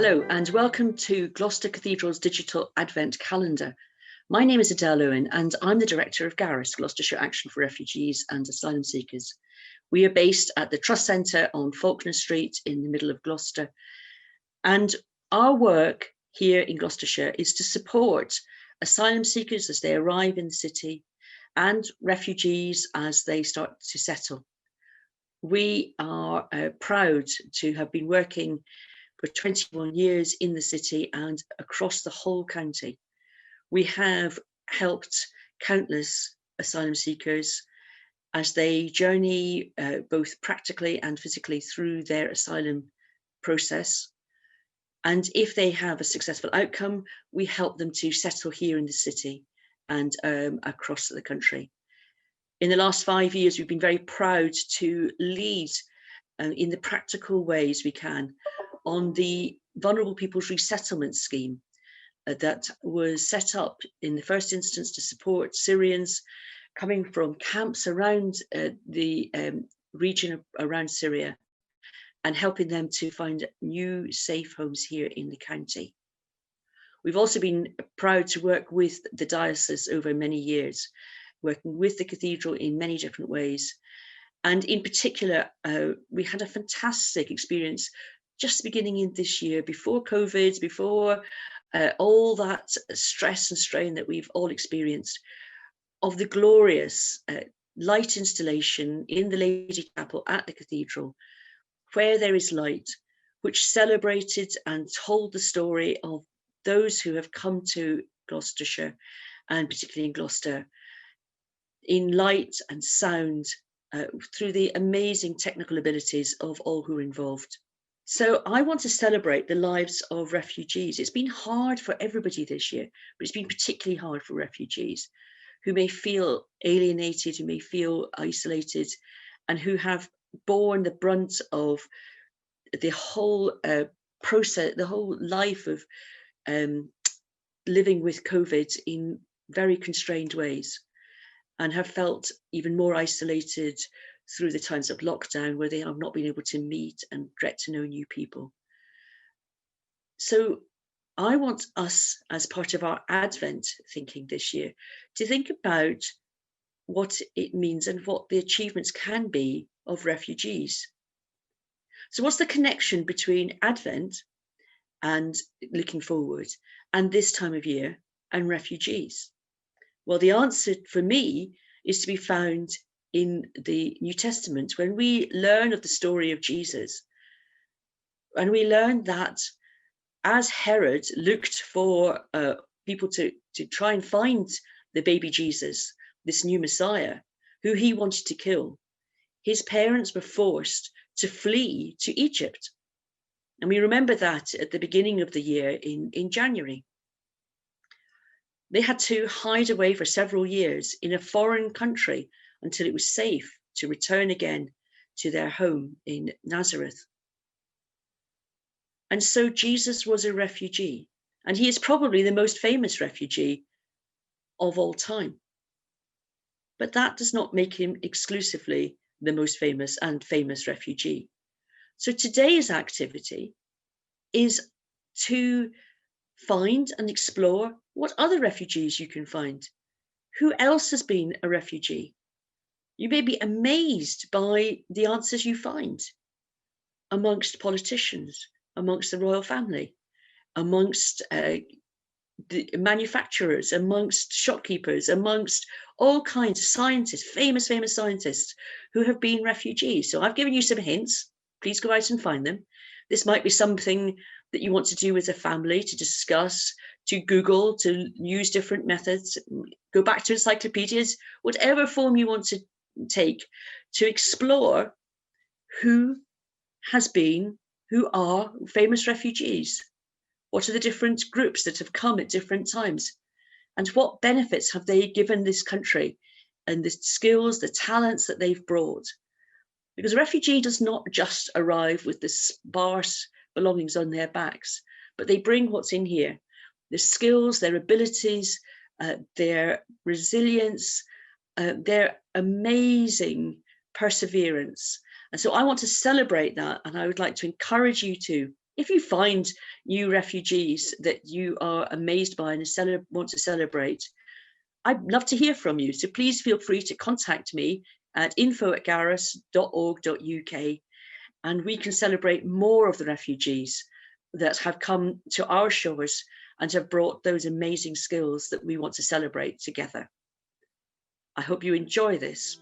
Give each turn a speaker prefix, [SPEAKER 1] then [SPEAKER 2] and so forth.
[SPEAKER 1] Hello and welcome to Gloucester Cathedral's digital Advent calendar. My name is Adele Owen and I'm the director of GARAS, Gloucestershire Action for Refugees and Asylum Seekers. We are based at the Trust Centre on Faulkner Street in the middle of Gloucester. And our work here in Gloucestershire is to support asylum seekers as they arrive in the city and refugees as they start to settle. We are proud to have been working for 21 years in the city and across the whole county. We have helped countless asylum seekers as they journey both practically and physically through their asylum process. And if they have a successful outcome, we help them to settle here in the city and across the country. In the last 5 years, we've been very proud to lead in the practical ways we can on the Vulnerable People's Resettlement Scheme that was set up in the first instance to support Syrians coming from camps around the region around Syria and helping them to find new safe homes here in the county. We've also been proud to work with the diocese over many years, working with the cathedral in many different ways. And in particular, we had a fantastic experience just beginning in this year, before COVID, before all that stress and strain that we've all experienced, of the glorious light installation in the Lady Chapel at the cathedral, Where There Is Light, which celebrated and told the story of those who have come to Gloucestershire, and particularly in Gloucester, in light and sound, through the amazing technical abilities of all who are involved. So I want to celebrate the lives of refugees. It's been hard for everybody this year, but it's been particularly hard for refugees who may feel alienated, who may feel isolated, and who have borne the brunt of the whole process, the whole life of living with COVID in very constrained ways, and have felt even more isolated through the times of lockdown, where they have not been able to meet and get to know new people. So I want us, as part of our Advent thinking this year, to think about what it means and what the achievements can be of refugees. So what's the connection between Advent and looking forward and this time of year and refugees? Well, the answer for me is to be found in the New Testament, when we learn of the story of Jesus, and we learn that as Herod looked for people to try and find the baby Jesus, this new Messiah, who he wanted to kill, his parents were forced to flee to Egypt. And we remember that at the beginning of the year in January. They had to hide away for several years in a foreign country until it was safe to return again to their home in Nazareth. And so Jesus was a refugee, and he is probably the most famous refugee of all time. But that does not make him exclusively the most famous refugee. So today's activity is to find and explore what other refugees you can find. Who else has been a refugee? You may be amazed by the answers you find amongst politicians, amongst the royal family, amongst the manufacturers, amongst shopkeepers, amongst all kinds of scientists, famous scientists who have been refugees. So I've given you some hints. Please go out and find them. This might be something that you want to do with a family, to discuss, to Google, to use different methods, go back to encyclopedias, whatever form you want to take, to explore who are famous refugees. What are the different groups that have come at different times? And what benefits have they given this country, and the skills, the talents that they've brought? Because a refugee does not just arrive with the sparse belongings on their backs, but they bring what's in here, their skills, their abilities, their resilience, their amazing perseverance. And so I want to celebrate that, and I would like to encourage you to If you find new refugees that you are amazed by and want to celebrate, I'd love to hear from you. So please feel free to contact me at info@garas.org.uk, and we can celebrate more of the refugees that have come to our shores and have brought those amazing skills that we want to celebrate together. I hope you enjoy this.